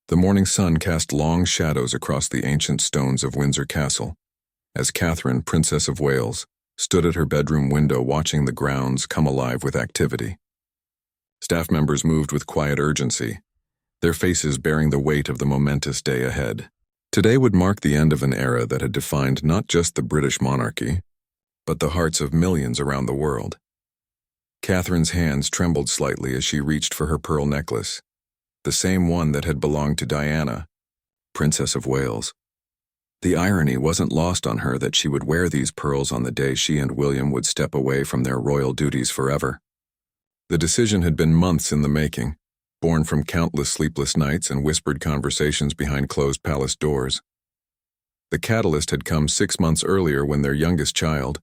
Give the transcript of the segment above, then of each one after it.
The morning sun cast long shadows across the ancient stones of Windsor Castle, as Catherine, Princess of Wales, stood at her bedroom window watching the grounds come alive with activity. Staff members moved with quiet urgency, their faces bearing the weight of the momentous day ahead. Today would mark the end of an era that had defined not just the British monarchy, but the hearts of millions around the world. Catherine's hands trembled slightly as she reached for her pearl necklace, the same one that had belonged to Diana, Princess of Wales. The irony wasn't lost on her that she would wear these pearls on the day she and William would step away from their royal duties forever. The decision had been months in the making, born from countless sleepless nights and whispered conversations behind closed palace doors. The catalyst had come 6 months earlier when their youngest child,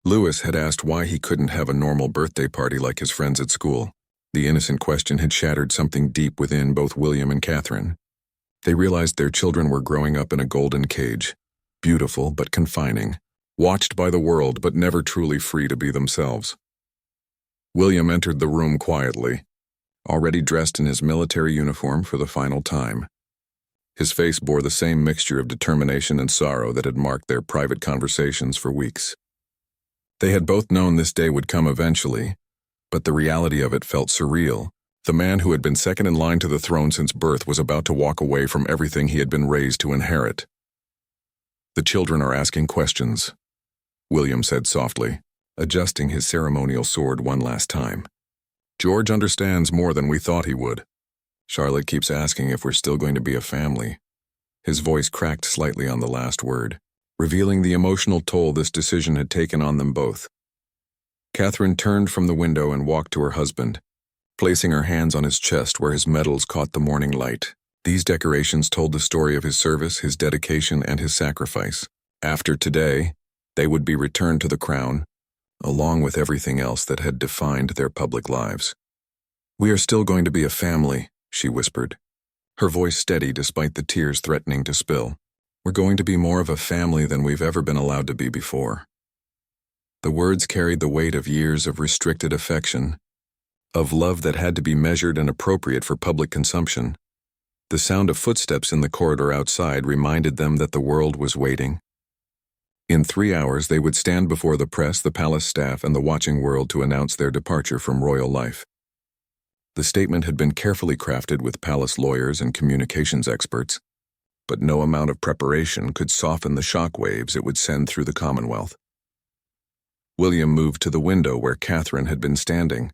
Louis, had asked why he couldn't have a normal birthday party like his friends at school. The innocent question had shattered something deep within both William and Catherine. They realized their children were growing up in a golden cage, beautiful but confining, watched by the world but never truly free to be themselves. William entered the room quietly, already dressed in his military uniform for the final time. His face bore the same mixture of determination and sorrow that had marked their private conversations for weeks. They had both known this day would come eventually, but the reality of it felt surreal. The man who had been second in line to the throne since birth was about to walk away from everything he had been raised to inherit. "The children are asking questions," William said softly, adjusting his ceremonial sword one last time. "George understands more than we thought he would. Charlotte keeps asking if we're still going to be a family." His voice cracked slightly on the last word, revealing the emotional toll this decision had taken on them both. Catherine turned from the window and walked to her husband, placing her hands on his chest where his medals caught the morning light. These decorations told the story of his service, his dedication, and his sacrifice. After today, they would be returned to the crown, along with everything else that had defined their public lives. "We are still going to be a family," she whispered, her voice steady despite the tears threatening to spill. "We're going to be more of a family than we've ever been allowed to be before." The words carried the weight of years of restricted affection, of love that had to be measured and appropriate for public consumption. The sound of footsteps in the corridor outside reminded them that the world was waiting. In 3 hours, they would stand before the press, the palace staff, and the watching world to announce their departure from royal life. The statement had been carefully crafted with palace lawyers and communications experts, but no amount of preparation could soften the shock waves it would send through the Commonwealth. William moved to the window where Catherine had been standing,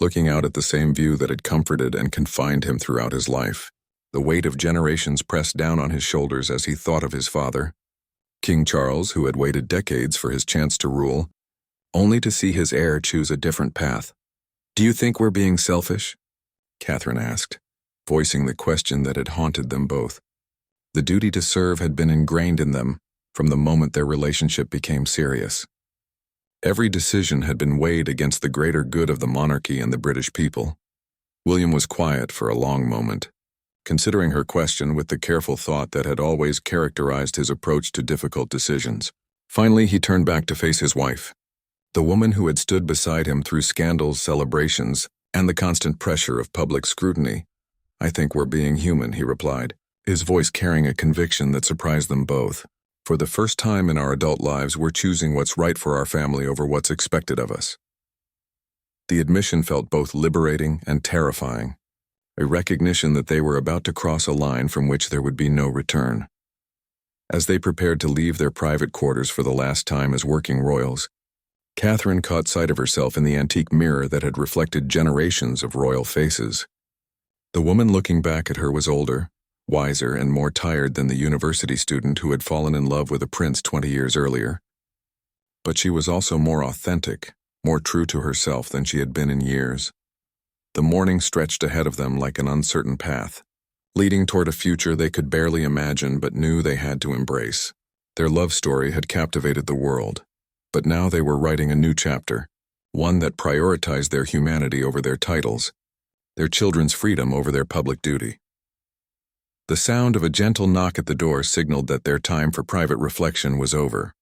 looking out at the same view that had comforted and confined him throughout his life. The weight of generations pressed down on his shoulders as he thought of his father, King Charles, who had waited decades for his chance to rule, only to see his heir choose a different path. "Do you think we're being selfish?" Catherine asked, voicing the question that had haunted them both. The duty to serve had been ingrained in them from the moment their relationship became serious. Every decision had been weighed against the greater good of the monarchy and the British people. William was quiet for a long moment, considering her question with the careful thought that had always characterized his approach to difficult decisions. Finally, he turned back to face his wife, the woman who had stood beside him through scandals, celebrations, and the constant pressure of public scrutiny. "I think we're being human," he replied, his voice carrying a conviction that surprised them both. "For the first time in our adult lives, we're choosing what's right for our family over what's expected of us." The admission felt both liberating and terrifying, a recognition that they were about to cross a line from which there would be no return. As they prepared to leave their private quarters for the last time as working royals, Catherine caught sight of herself in the antique mirror that had reflected generations of royal faces. The woman looking back at her was older, wiser, and more tired than the university student who had fallen in love with a prince 20 years earlier. But she was also more authentic, more true to herself than she had been in years. The morning stretched ahead of them like an uncertain path, leading toward a future they could barely imagine but knew they had to embrace. Their love story had captivated the world, but now they were writing a new chapter, one that prioritized their humanity over their titles, their children's freedom over their public duty. The sound of a gentle knock at the door signaled that their time for private reflection was over.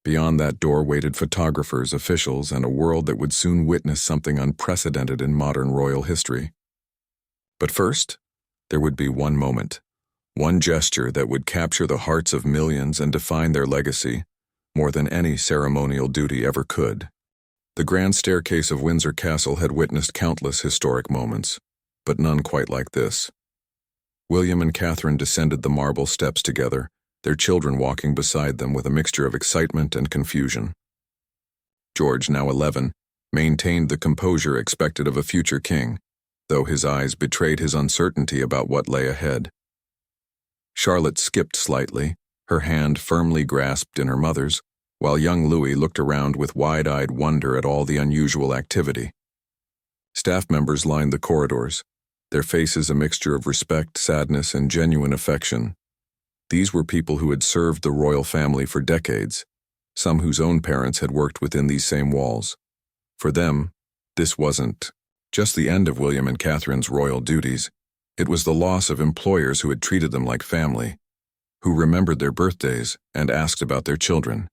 Beyond that door waited photographers, officials, and a world that would soon witness something unprecedented in modern royal history. But first, There would be one moment, one gesture that would capture the hearts of millions and define their legacy more than any ceremonial duty ever could. The grand staircase of Windsor Castle had witnessed countless historic moments, but none quite like this. William and Catherine descended the marble steps together, their children walking beside them with a mixture of excitement and confusion. George, now 11, maintained the composure expected of a future king, though his eyes betrayed his uncertainty about what lay ahead. Charlotte skipped slightly, her hand firmly grasped in her mother's, while young Louis looked around with wide-eyed wonder at all the unusual activity. Staff members lined the corridors, their faces a mixture of respect, sadness, and genuine affection. These were people who had served the royal family for decades, some whose own parents had worked within these same walls. For them, this wasn't just the end of William and Catherine's royal duties. It was the loss of employers who had treated them like family, who remembered their birthdays and asked about their children.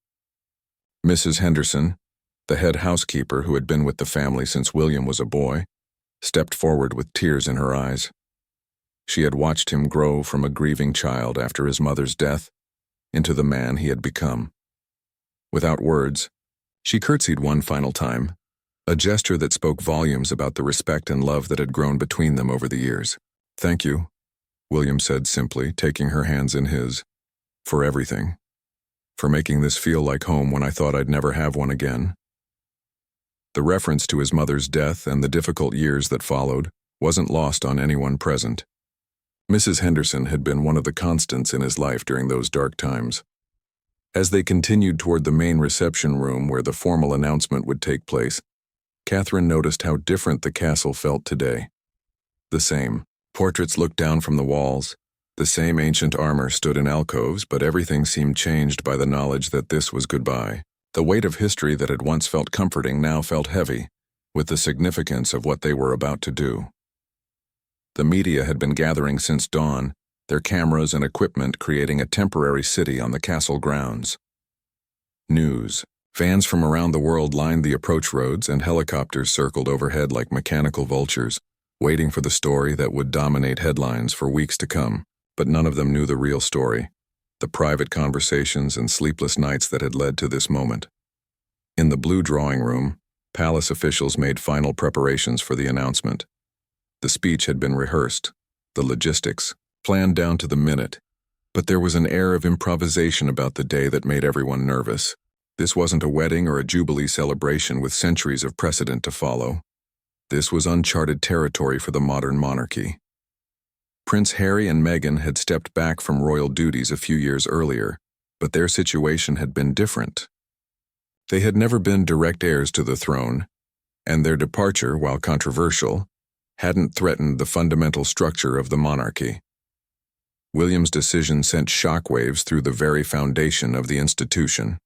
Mrs. Henderson, the head housekeeper who had been with the family since William was a boy, stepped forward with tears in her eyes. She had watched him grow from a grieving child after his mother's death into the man he had become. Without words, she curtsied one final time, a gesture that spoke volumes about the respect and love that had grown between them over the years. "Thank you," William said simply, taking her hands in his, "for everything. For making this feel like home when I thought I'd never have one again." The reference to his mother's death and the difficult years that followed wasn't lost on anyone present. Mrs. Henderson had been one of the constants in his life during those dark times. As they continued toward the main reception room where the formal announcement would take place, Catherine noticed how different the castle felt today. The same. Portraits looked down from the walls. The same ancient armor stood in alcoves, but everything seemed changed by the knowledge that this was goodbye. The weight of history that had once felt comforting now felt heavy, with the significance of what they were about to do. The media had been gathering since dawn, their cameras and equipment creating a temporary city on the castle grounds. News. Fans from around the world lined the approach roads and helicopters circled overhead like mechanical vultures, waiting for the story that would dominate headlines for weeks to come. But none of them knew the real story, the private conversations and sleepless nights that had led to this moment. In the blue drawing room, palace officials made final preparations for the announcement. The speech had been rehearsed, the logistics, planned down to the minute, but there was an air of improvisation about the day that made everyone nervous. This wasn't a wedding or a jubilee celebration with centuries of precedent to follow. This was uncharted territory for the modern monarchy. Prince Harry and Meghan had stepped back from royal duties a few years earlier, but their situation had been different. They had never been direct heirs to the throne, and their departure, while controversial, hadn't threatened the fundamental structure of the monarchy. William's decision sent shockwaves through the very foundation of the institution.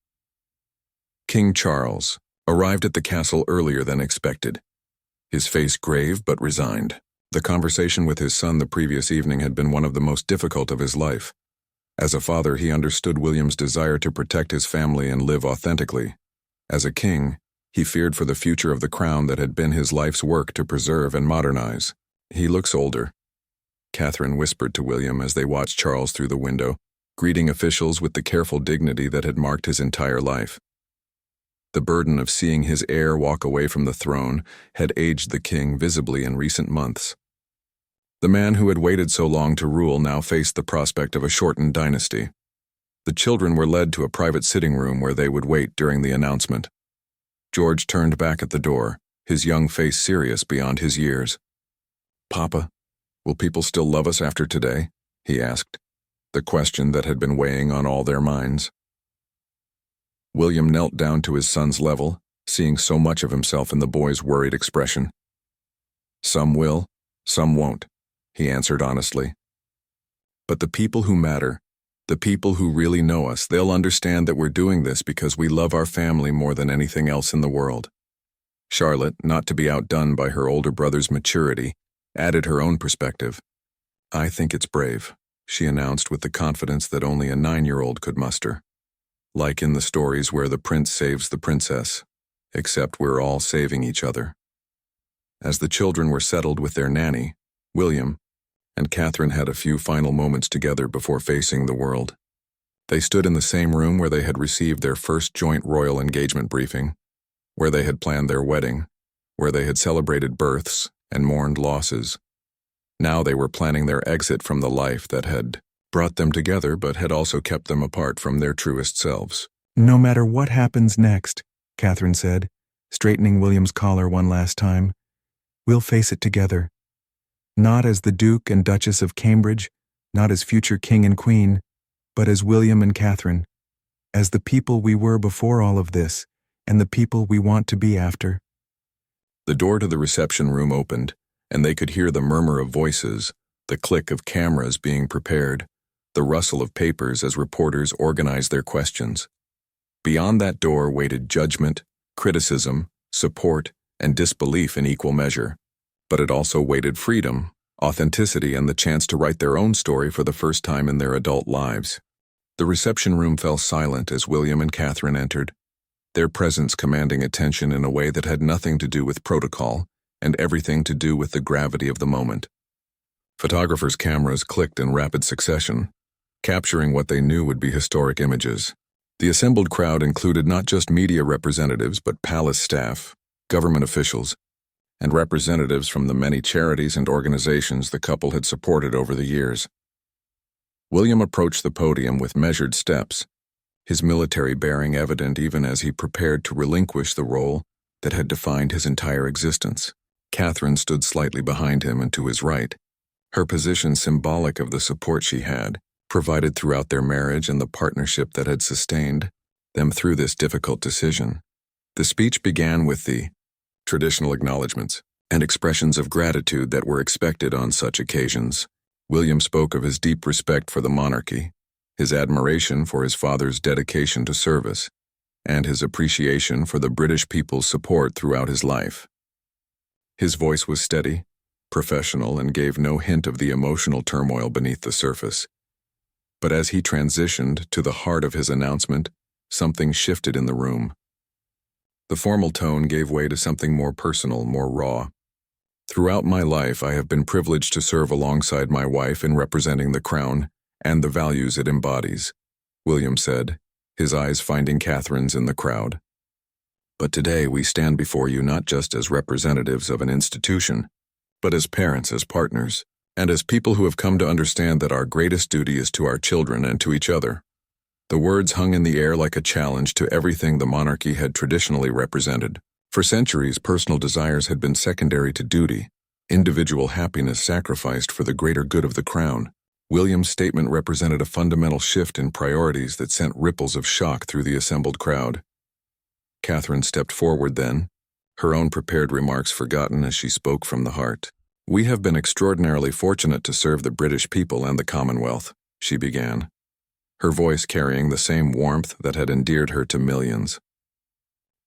King Charles arrived at the castle earlier than expected, his face grave but resigned. The conversation with his son the previous evening had been one of the most difficult of his life. As a father, he understood William's desire to protect his family and live authentically. As a king, he feared for the future of the crown that had been his life's work to preserve and modernize. "He looks older," Catherine whispered to William as they watched Charles through the window, greeting officials with the careful dignity that had marked his entire life. The burden of seeing his heir walk away from the throne had aged the king visibly in recent months. The man who had waited so long to rule now faced the prospect of a shortened dynasty. The children were led to a private sitting room where they would wait during the announcement. George turned back at the door, his young face serious beyond his years. "Papa, will people still love us after today?" he asked, the question that had been weighing on all their minds. William knelt down to his son's level, seeing so much of himself in the boy's worried expression. "Some will, some won't," he answered honestly. "But the people who matter, the people who really know us, they'll understand that we're doing this because we love our family more than anything else in the world." Charlotte, not to be outdone by her older brother's maturity, added her own perspective. "I think it's brave," she announced with the confidence that only a 9-year-old could muster. "Like in the stories where the prince saves the princess, except we're all saving each other." As the children were settled with their nanny, William, and Catherine had a few final moments together before facing the world. They stood in the same room where they had received their first joint royal engagement briefing, where they had planned their wedding, where they had celebrated births and mourned losses. Now they were planning their exit from the life that had brought them together but had also kept them apart from their truest selves. "No matter what happens next," Catherine said, straightening William's collar one last time, "we'll face it together. Not as the Duke and Duchess of Cambridge, not as future king and queen, but as William and Catherine, as the people we were before all of this, and the people we want to be after." The door to the reception room opened, and they could hear the murmur of voices, the click of cameras being prepared, the rustle of papers as reporters organized their questions. Beyond that door waited judgment, criticism, support, and disbelief in equal measure. But it also waited freedom, authenticity, and the chance to write their own story for the first time in their adult lives. The reception room fell silent as William and Catherine entered, their presence commanding attention in a way that had nothing to do with protocol and everything to do with the gravity of the moment. Photographers' cameras clicked in rapid succession, capturing what they knew would be historic images. The assembled crowd included not just media representatives but palace staff, government officials, and representatives from the many charities and organizations the couple had supported over the years. William approached the podium with measured steps, his military bearing evident even as he prepared to relinquish the role that had defined his entire existence. Catherine stood slightly behind him and to his right, her position symbolic of the support she had provided throughout their marriage and the partnership that had sustained them through this difficult decision. The speech began with the traditional acknowledgments and expressions of gratitude that were expected on such occasions. William spoke of his deep respect for the monarchy, his admiration for his father's dedication to service, and his appreciation for the British people's support throughout his life. His voice was steady, professional, and gave no hint of the emotional turmoil beneath the surface. But as he transitioned to the heart of his announcement, something shifted in the room. The formal tone gave way to something more personal, more raw. "Throughout my life, I have been privileged to serve alongside my wife in representing the crown and the values it embodies," William said, his eyes finding Catherine's in the crowd. "But today we stand before you not just as representatives of an institution, but as parents, as partners, and as people who have come to understand that our greatest duty is to our children and to each other." The words hung in the air like a challenge to everything the monarchy had traditionally represented. For centuries, personal desires had been secondary to duty, individual happiness sacrificed for the greater good of the crown. William's statement represented a fundamental shift in priorities that sent ripples of shock through the assembled crowd. Catherine stepped forward then, her own prepared remarks forgotten as she spoke from the heart. "We have been extraordinarily fortunate to serve the British people and the Commonwealth," she began, her voice carrying the same warmth that had endeared her to millions.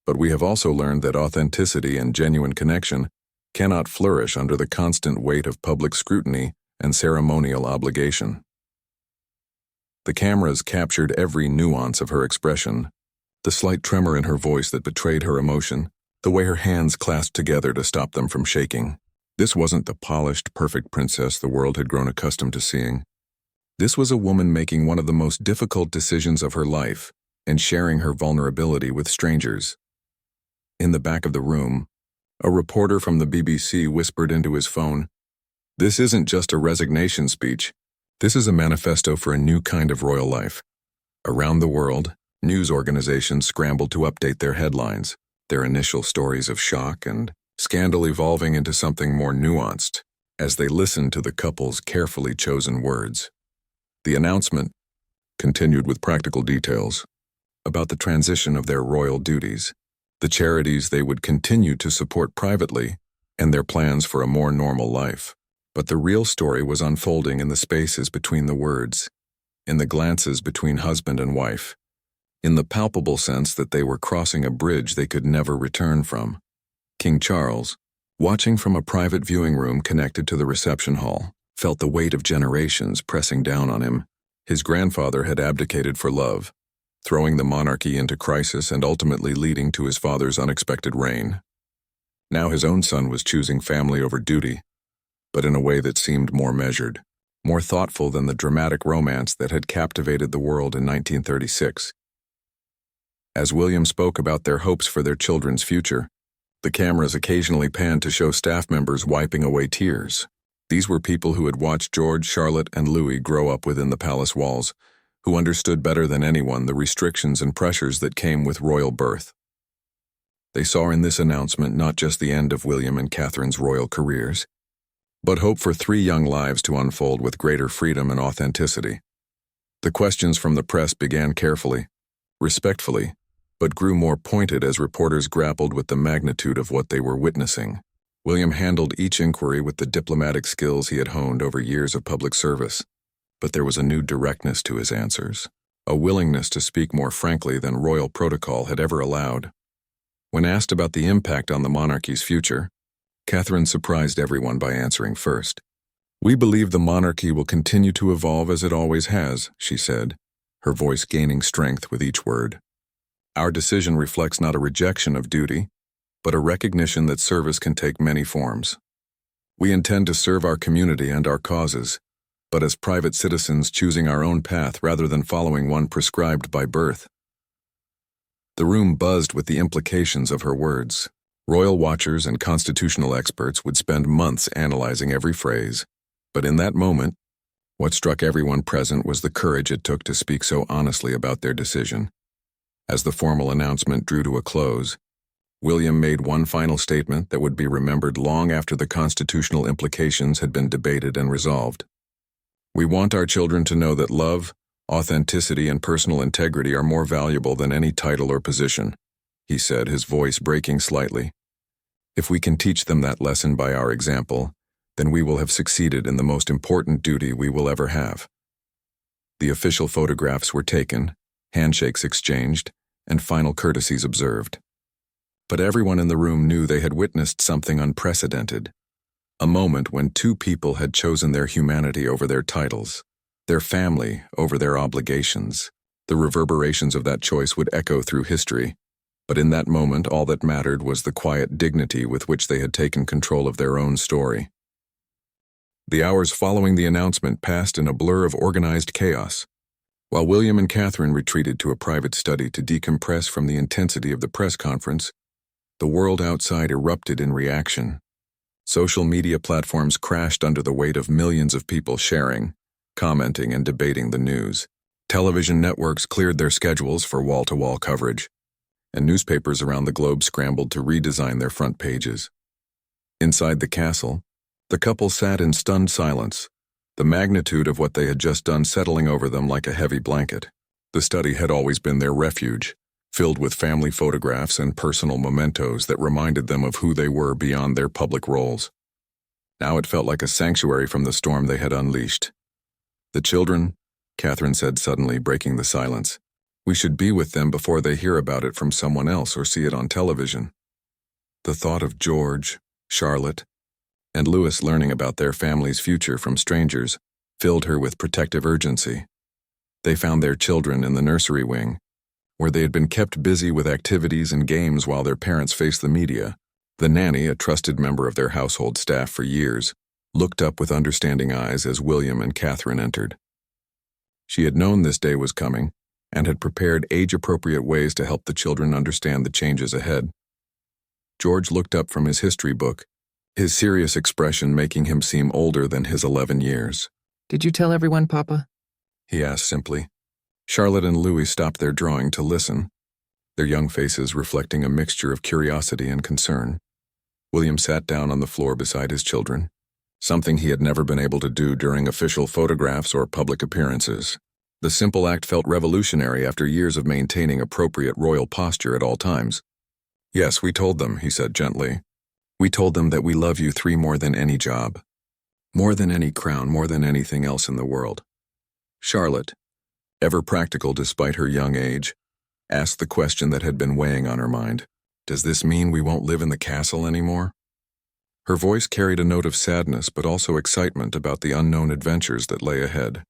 "But we have also learned that authenticity and genuine connection cannot flourish under the constant weight of public scrutiny and ceremonial obligation." The cameras captured every nuance of her expression, the slight tremor in her voice that betrayed her emotion, the way her hands clasped together to stop them from shaking. This wasn't the polished, perfect princess the world had grown accustomed to seeing. This was a woman making one of the most difficult decisions of her life and sharing her vulnerability with strangers. In the back of the room, a reporter from the BBC whispered into his phone, "This isn't just a resignation speech. This is a manifesto for a new kind of royal life." Around the world, news organizations scrambled to update their headlines, their initial stories of shock and scandal evolving into something more nuanced as they listened to the couple's carefully chosen words. The announcement continued with practical details about the transition of their royal duties, the charities they would continue to support privately, and their plans for a more normal life. But the real story was unfolding in the spaces between the words, in the glances between husband and wife, in the palpable sense that they were crossing a bridge they could never return from. King Charles, watching from a private viewing room connected to the reception hall, felt the weight of generations pressing down on him. His grandfather had abdicated for love, throwing the monarchy into crisis and ultimately leading to his father's unexpected reign. Now his own son was choosing family over duty, but in a way that seemed more measured, more thoughtful than the dramatic romance that had captivated the world in 1936. As William spoke about their hopes for their children's future, the cameras occasionally panned to show staff members wiping away tears. These were people who had watched George, Charlotte, and Louis grow up within the palace walls, who understood better than anyone the restrictions and pressures that came with royal birth. They saw in this announcement not just the end of William and Catherine's royal careers, but hope for 3 young lives to unfold with greater freedom and authenticity. The questions from the press began carefully, respectfully, but grew more pointed as reporters grappled with the magnitude of what they were witnessing. William handled each inquiry with the diplomatic skills he had honed over years of public service, but there was a new directness to his answers, a willingness to speak more frankly than royal protocol had ever allowed. When asked about the impact on the monarchy's future, Catherine surprised everyone by answering first. "We believe the monarchy will continue to evolve as it always has," she said, her voice gaining strength with each word. "Our decision reflects not a rejection of duty, but a recognition that service can take many forms. We intend to serve our community and our causes, but as private citizens choosing our own path rather than following one prescribed by birth." The room buzzed with the implications of her words. Royal watchers and constitutional experts would spend months analyzing every phrase, but in that moment, what struck everyone present was the courage it took to speak so honestly about their decision. As the formal announcement drew to a close, William made one final statement that would be remembered long after the constitutional implications had been debated and resolved. "We want our children to know that love, authenticity, and personal integrity are more valuable than any title or position," he said, his voice breaking slightly. "If we can teach them that lesson by our example, then we will have succeeded in the most important duty we will ever have." The official photographs were taken, handshakes exchanged, and final courtesies observed. But everyone in the room knew they had witnessed something unprecedented, a moment when 2 people had chosen their humanity over their titles, their family over their obligations. The reverberations of that choice would echo through history, but in that moment all that mattered was the quiet dignity with which they had taken control of their own story. The hours following the announcement passed in a blur of organized chaos. While William and Catherine retreated to a private study to decompress from the intensity of the press conference, the world outside erupted in reaction. Social media platforms crashed under the weight of millions of people sharing, commenting, and debating the news. Television networks cleared their schedules for wall-to-wall coverage, and newspapers around the globe scrambled to redesign their front pages. Inside the castle, the couple sat in stunned silence, the magnitude of what they had just done settling over them like a heavy blanket. The study had always been their refuge, filled with family photographs and personal mementos that reminded them of who they were beyond their public roles. Now it felt like a sanctuary from the storm they had unleashed. "The children," Catherine said suddenly, breaking the silence. "We should be with them before they hear about it from someone else or see it on television." The thought of George, Charlotte, and Louis learning about their family's future from strangers filled her with protective urgency. They found their children in the nursery wing, where they had been kept busy with activities and games while their parents faced the media. The nanny, a trusted member of their household staff for years, looked up with understanding eyes as William and Catherine entered. She had known this day was coming and had prepared age-appropriate ways to help the children understand the changes ahead. George looked up from his history book, his serious expression making him seem older than his 11 years. "Did you tell everyone, Papa?" he asked simply. Charlotte and Louis stopped their drawing to listen, their young faces reflecting a mixture of curiosity and concern. William sat down on the floor beside his children, something he had never been able to do during official photographs or public appearances. The simple act felt revolutionary after years of maintaining appropriate royal posture at all times. "Yes, we told them," he said gently. "We told them that we love you 3 more than any job, more than any crown, more than anything else in the world." Charlotte, ever practical despite her young age, asked the question that had been weighing on her mind. "Does this mean we won't live in the castle anymore?" Her voice carried a note of sadness but also excitement about the unknown adventures that lay ahead.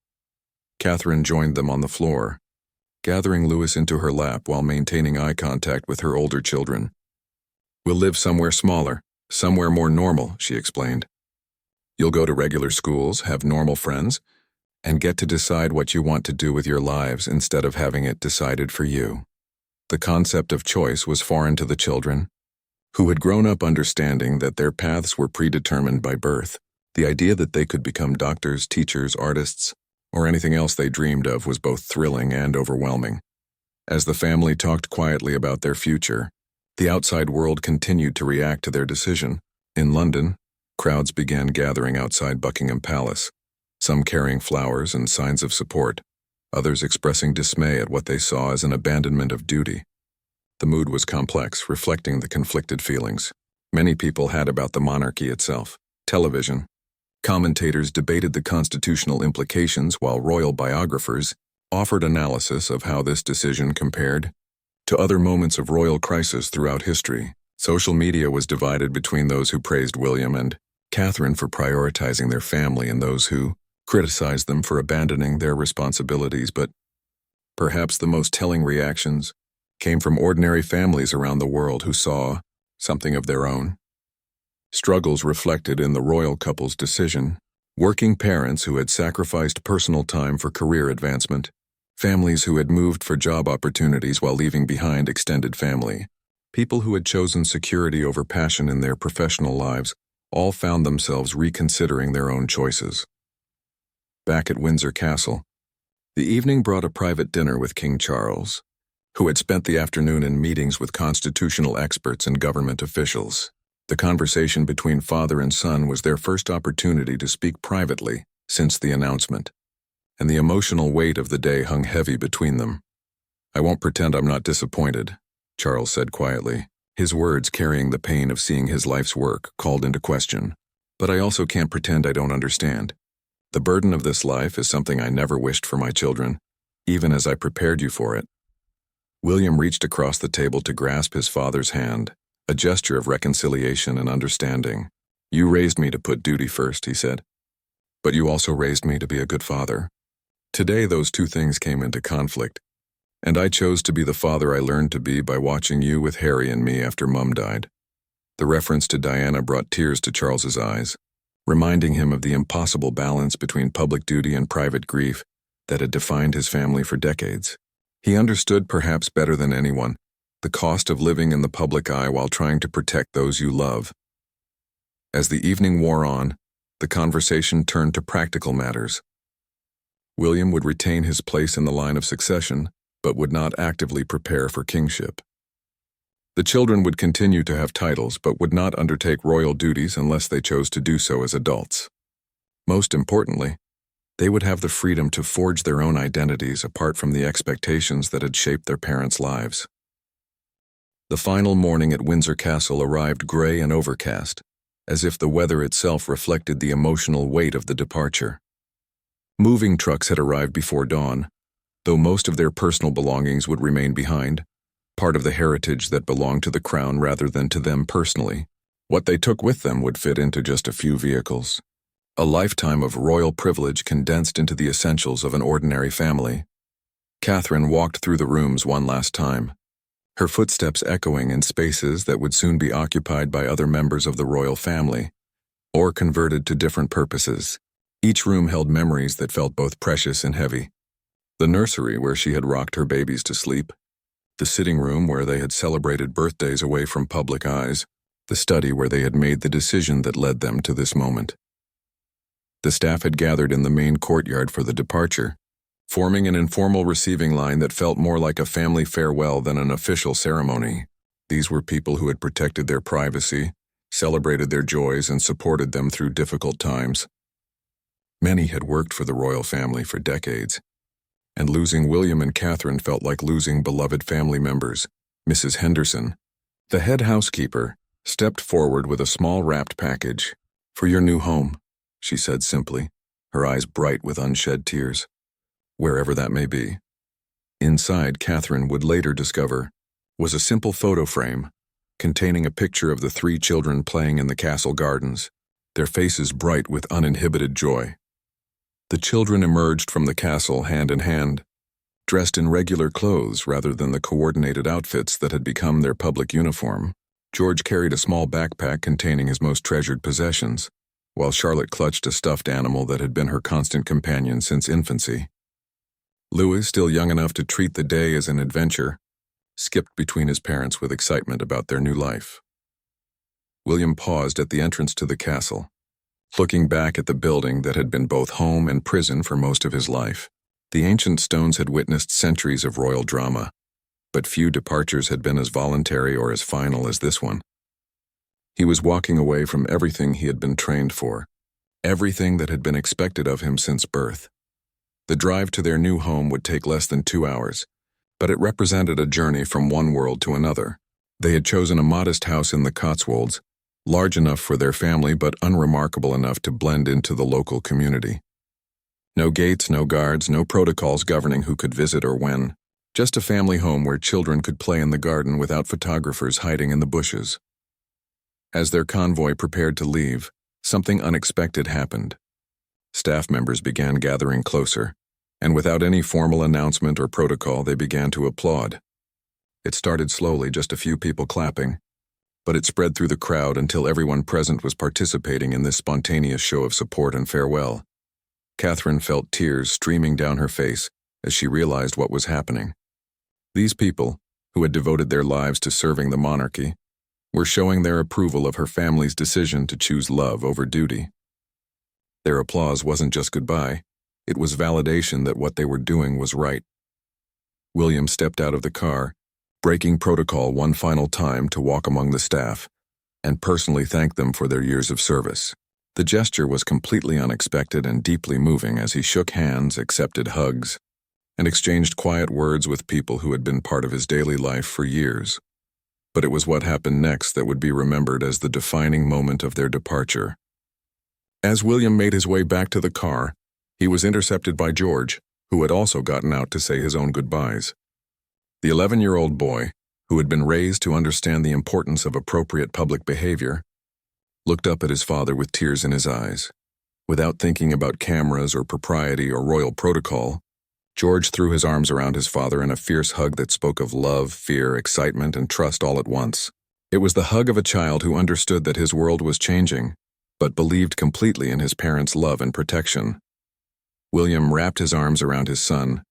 Catherine joined them on the floor, gathering Louis into her lap while maintaining eye contact with her older children. "We'll live somewhere smaller, somewhere more normal," she explained. You'll go to regular schools, have normal friends, and get to decide what you want to do with your lives instead of having it decided for you. The concept of choice was foreign to the children, who had grown up understanding that their paths were predetermined by birth. The idea that they could become doctors, teachers, artists, or anything else they dreamed of was both thrilling and overwhelming. As the family talked quietly about their future, the outside world continued to react to their decision. In London, crowds began gathering outside Buckingham Palace, some carrying flowers and signs of support, others expressing dismay at what they saw as an abandonment of duty. The mood was complex, reflecting the conflicted feelings many people had about the monarchy itself. Television. Commentators debated the constitutional implications while royal biographers offered analysis of how this decision compared to other moments of royal crisis throughout history. Social media was divided between those who praised William and Catherine for prioritizing their family and those who criticized them for abandoning their responsibilities, but perhaps the most telling reactions came from ordinary families around the world who saw something of their own struggles reflected in the royal couple's decision. Working parents who had sacrificed personal time for career advancement, families who had moved for job opportunities while leaving behind extended family, people who had chosen security over passion in their professional lives, all found themselves reconsidering their own choices. Back at Windsor Castle, the evening brought a private dinner with King Charles, who had spent the afternoon in meetings with constitutional experts and government officials. The conversation between father and son was their first opportunity to speak privately since the announcement, and the emotional weight of the day hung heavy between them. "I won't pretend I'm not disappointed," Charles said quietly, his words carrying the pain of seeing his life's work called into question. "But I also can't pretend I don't understand. The burden of this life is something I never wished for my children, even as I prepared you for it." William reached across the table to grasp his father's hand, a gesture of reconciliation and understanding. "You raised me to put duty first," he said. "But you also raised me to be a good father." Today those two things came into conflict, and I chose to be the father I learned to be by watching you with Harry and me after Mum died. The reference to Diana brought tears to Charles's eyes, reminding him of the impossible balance between public duty and private grief that had defined his family for decades. He understood, perhaps better than anyone, the cost of living in the public eye while trying to protect those you love. As the evening wore on, the conversation turned to practical matters. William would retain his place in the line of succession, but would not actively prepare for kingship. The children would continue to have titles, but would not undertake royal duties unless they chose to do so as adults. Most importantly, they would have the freedom to forge their own identities apart from the expectations that had shaped their parents' lives. The final morning at Windsor Castle arrived gray and overcast, as if the weather itself reflected the emotional weight of the departure. Moving trucks had arrived before dawn, though most of their personal belongings would remain behind, part of the heritage that belonged to the crown rather than to them personally. What they took with them would fit into just a few vehicles. A lifetime of royal privilege condensed into the essentials of an ordinary family. Catherine walked through the rooms one last time, her footsteps echoing in spaces that would soon be occupied by other members of the royal family, or converted to different purposes. Each room held memories that felt both precious and heavy. The nursery where she had rocked her babies to sleep, the sitting room where they had celebrated birthdays away from public eyes, the study where they had made the decision that led them to this moment. The staff had gathered in the main courtyard for the departure, forming an informal receiving line that felt more like a family farewell than an official ceremony. These were people who had protected their privacy, celebrated their joys, and supported them through difficult times. Many had worked for the royal family for decades, and losing William and Catherine felt like losing beloved family members. Mrs. Henderson, the head housekeeper, stepped forward with a small wrapped package. "For your new home," she said simply, her eyes bright with unshed tears. "Wherever that may be." Inside, Catherine would later discover, was a simple photo frame containing a picture of the 3 children playing in the castle gardens, their faces bright with uninhibited joy. The children emerged from the castle hand in hand, dressed in regular clothes rather than the coordinated outfits that had become their public uniform. George carried a small backpack containing his most treasured possessions, while Charlotte clutched a stuffed animal that had been her constant companion since infancy. Louis, still young enough to treat the day as an adventure, skipped between his parents with excitement about their new life. William paused at the entrance to the castle, looking back at the building that had been both home and prison for most of his life. The ancient stones had witnessed centuries of royal drama, but few departures had been as voluntary or as final as this one. He was walking away from everything he had been trained for, everything that had been expected of him since birth. The drive to their new home would take less than 2 hours, but it represented a journey from one world to another. They had chosen a modest house in the Cotswolds, large enough for their family but unremarkable enough to blend into the local community. No gates, no guards, no protocols governing who could visit or when. Just a family home where children could play in the garden without photographers hiding in the bushes. As their convoy prepared to leave, something unexpected happened. Staff members began gathering closer, and without any formal announcement or protocol, they began to applaud. It started slowly, just a few people clapping, but it spread through the crowd until everyone present was participating in this spontaneous show of support and farewell. Catherine felt tears streaming down her face as she realized what was happening. These people, who had devoted their lives to serving the monarchy, were showing their approval of her family's decision to choose love over duty. Their applause wasn't just goodbye, it was validation that what they were doing was right. William stepped out of the car, breaking protocol one final time to walk among the staff, and personally thank them for their years of service. The gesture was completely unexpected and deeply moving as he shook hands, accepted hugs, and exchanged quiet words with people who had been part of his daily life for years. But it was what happened next that would be remembered as the defining moment of their departure. As William made his way back to the car, he was intercepted by George, who had also gotten out to say his own goodbyes. The 11-year-old boy, who had been raised to understand the importance of appropriate public behavior, looked up at his father with tears in his eyes. Without thinking about cameras or propriety or royal protocol, George threw his arms around his father in a fierce hug that spoke of love, fear, excitement, and trust all at once. It was the hug of a child who understood that his world was changing, but believed completely in his parents' love and protection. William wrapped his arms around his son,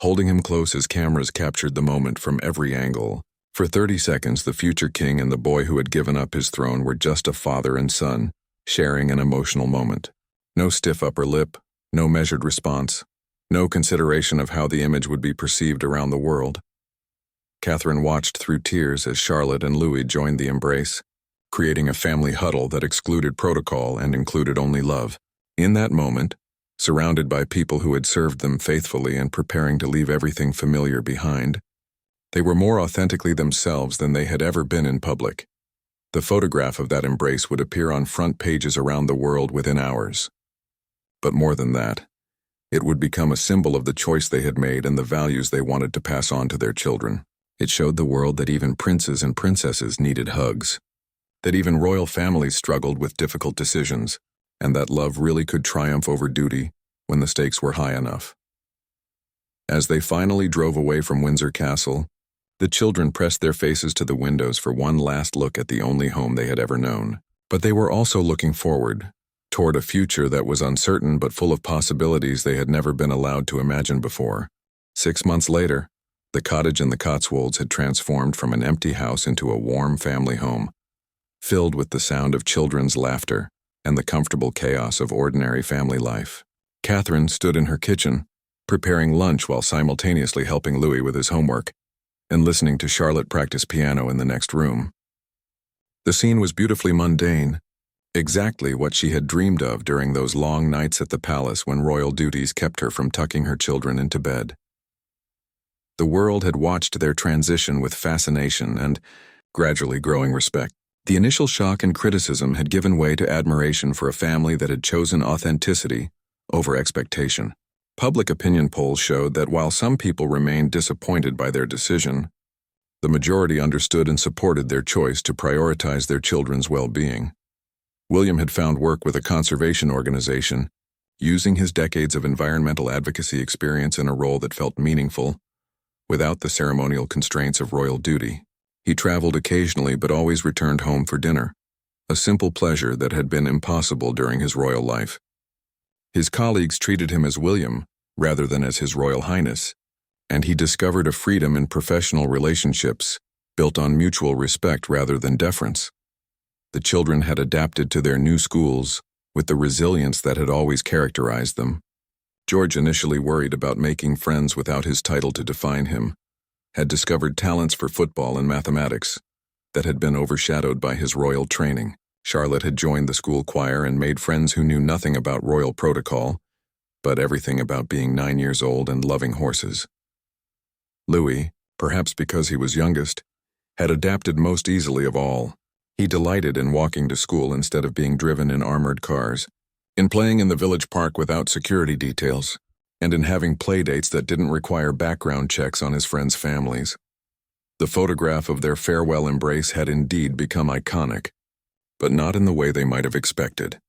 holding him close as cameras captured the moment from every angle. For 30 seconds, the future king and the boy who had given up his throne were just a father and son, sharing an emotional moment. No stiff upper lip, no measured response, no consideration of how the image would be perceived around the world. Catherine watched through tears as Charlotte and Louis joined the embrace, creating a family huddle that excluded protocol and included only love. In that moment, surrounded by people who had served them faithfully and preparing to leave everything familiar behind, they were more authentically themselves than they had ever been in public. The photograph of that embrace would appear on front pages around the world within hours. But more than that, it would become a symbol of the choice they had made and the values they wanted to pass on to their children. It showed the world that even princes and princesses needed hugs, that even royal families struggled with difficult decisions, and that love really could triumph over duty when the stakes were high enough. As they finally drove away from Windsor Castle, the children pressed their faces to the windows for one last look at the only home they had ever known. But they were also looking forward, toward a future that was uncertain but full of possibilities they had never been allowed to imagine before. 6 months later, the cottage in the Cotswolds had transformed from an empty house into a warm family home, filled with the sound of children's laughter and the comfortable chaos of ordinary family life. Catherine stood in her kitchen, preparing lunch while simultaneously helping Louis with his homework and listening to Charlotte practice piano in the next room. The scene was beautifully mundane, exactly what she had dreamed of during those long nights at the palace when royal duties kept her from tucking her children into bed. The world had watched their transition with fascination and gradually growing respect. The initial shock and criticism had given way to admiration for a family that had chosen authenticity over expectation. Public opinion polls showed that while some people remained disappointed by their decision, the majority understood and supported their choice to prioritize their children's well-being. William had found work with a conservation organization, using his decades of environmental advocacy experience in a role that felt meaningful, without the ceremonial constraints of royal duty. He traveled occasionally but always returned home for dinner, a simple pleasure that had been impossible during his royal life. His colleagues treated him as William rather than as His Royal Highness, and he discovered a freedom in professional relationships built on mutual respect rather than deference. The children had adapted to their new schools with the resilience that had always characterized them. George, initially worried about making friends without his title to define him, had discovered talents for football and mathematics that had been overshadowed by his royal training. Charlotte had joined the school choir and made friends who knew nothing about royal protocol, but everything about being 9 years old and loving horses. Louis, perhaps because he was youngest, had adapted most easily of all. He delighted in walking to school instead of being driven in armored cars, in playing in the village park without security details, and in having playdates that didn't require background checks on his friends' families. The photograph of their farewell embrace had indeed become iconic, but not in the way they might have expected.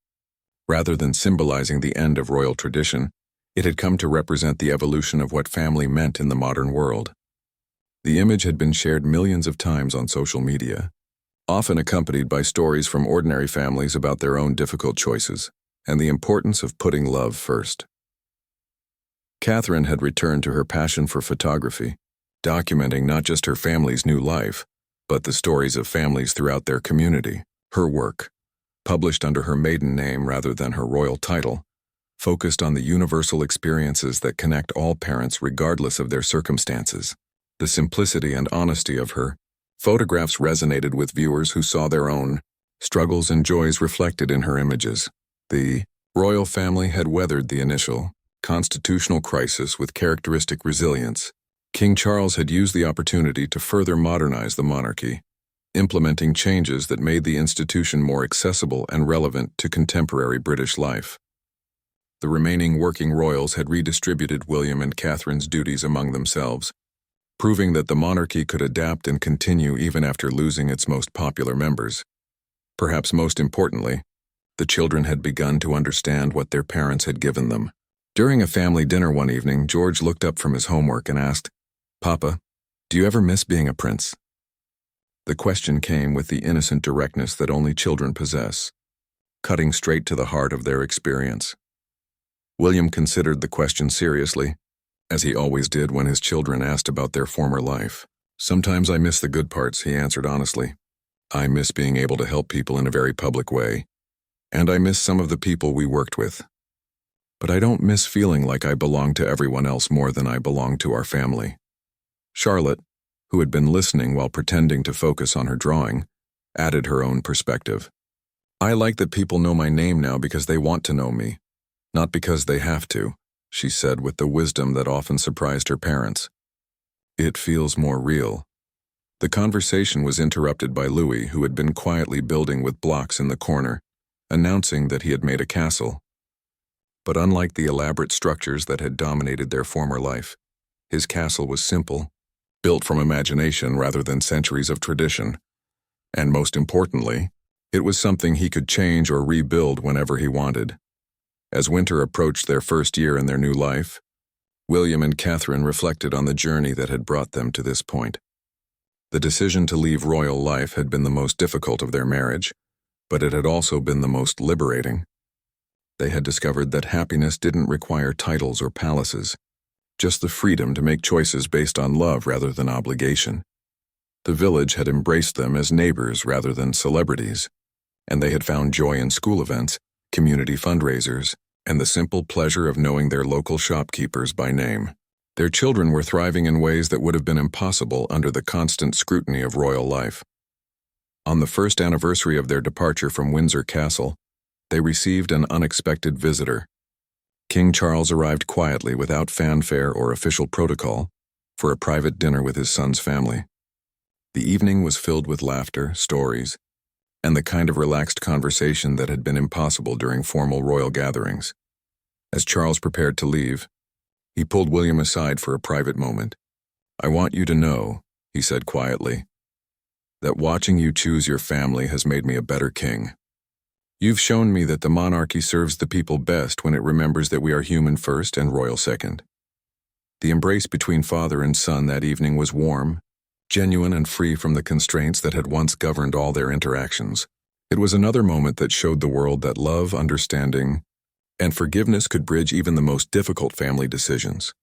Rather than symbolizing the end of royal tradition, it had come to represent the evolution of what family meant in the modern world. The image had been shared millions of times on social media, often accompanied by stories from ordinary families about their own difficult choices and the importance of putting love first. Catherine had returned to her passion for photography, documenting not just her family's new life, but the stories of families throughout their community. Her work, published under her maiden name rather than her royal title, focused on the universal experiences that connect all parents regardless of their circumstances. The simplicity and honesty of her photographs resonated with viewers who saw their own struggles and joys reflected in her images. The royal family had weathered the initial constitutional crisis with characteristic resilience. King Charles had used the opportunity to further modernize the monarchy, implementing changes that made the institution more accessible and relevant to contemporary British life. The remaining working royals had redistributed William and Catherine's duties among themselves, proving that the monarchy could adapt and continue even after losing its most popular members. Perhaps most importantly, the children had begun to understand what their parents had given them. During a family dinner one evening, George looked up from his homework and asked, "Papa, do you ever miss being a prince?" The question came with the innocent directness that only children possess, cutting straight to the heart of their experience. William considered the question seriously, as he always did when his children asked about their former life. "Sometimes I miss the good parts," he answered honestly. "I miss being able to help people in a very public way, and I miss some of the people we worked with. But I don't miss feeling like I belong to everyone else more than I belong to our family." Charlotte, who had been listening while pretending to focus on her drawing, added her own perspective. "I like that people know my name now because they want to know me, not because they have to," she said with the wisdom that often surprised her parents. "It feels more real." The conversation was interrupted by Louis, who had been quietly building with blocks in the corner, announcing that he had made a castle. But unlike the elaborate structures that had dominated their former life, his castle was simple, built from imagination rather than centuries of tradition. And most importantly, it was something he could change or rebuild whenever he wanted. As winter approached their first year in their new life, William and Catherine reflected on the journey that had brought them to this point. The decision to leave royal life had been the most difficult of their marriage, but it had also been the most liberating. They had discovered that happiness didn't require titles or palaces, just the freedom to make choices based on love rather than obligation. The village had embraced them as neighbors rather than celebrities, and they had found joy in school events, community fundraisers, and the simple pleasure of knowing their local shopkeepers by name. Their children were thriving in ways that would have been impossible under the constant scrutiny of royal life. On the first anniversary of their departure from Windsor Castle, they received an unexpected visitor. King Charles arrived quietly without fanfare or official protocol for a private dinner with his son's family. The evening was filled with laughter, stories, and the kind of relaxed conversation that had been impossible during formal royal gatherings. As Charles prepared to leave, he pulled William aside for a private moment. "I want you to know," he said quietly, "that watching you choose your family has made me a better king. You've shown me that the monarchy serves the people best when it remembers that we are human first and royal second." The embrace between father and son that evening was warm, genuine, and free from the constraints that had once governed all their interactions. It was another moment that showed the world that love, understanding, and forgiveness could bridge even the most difficult family decisions.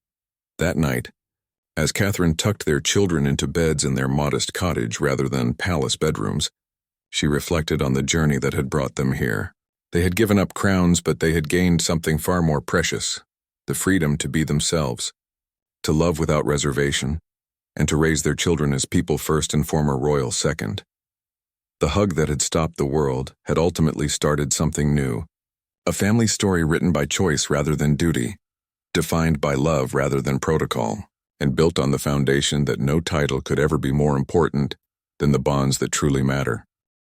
That night, as Catherine tucked their children into beds in their modest cottage rather than palace bedrooms, she reflected on the journey that had brought them here. They had given up crowns, but they had gained something far more precious: the freedom to be themselves, to love without reservation, and to raise their children as people first and former royal second. The hug that had stopped the world had ultimately started something new, a family story written by choice rather than duty, defined by love rather than protocol, and built on the foundation that no title could ever be more important than the bonds that truly matter.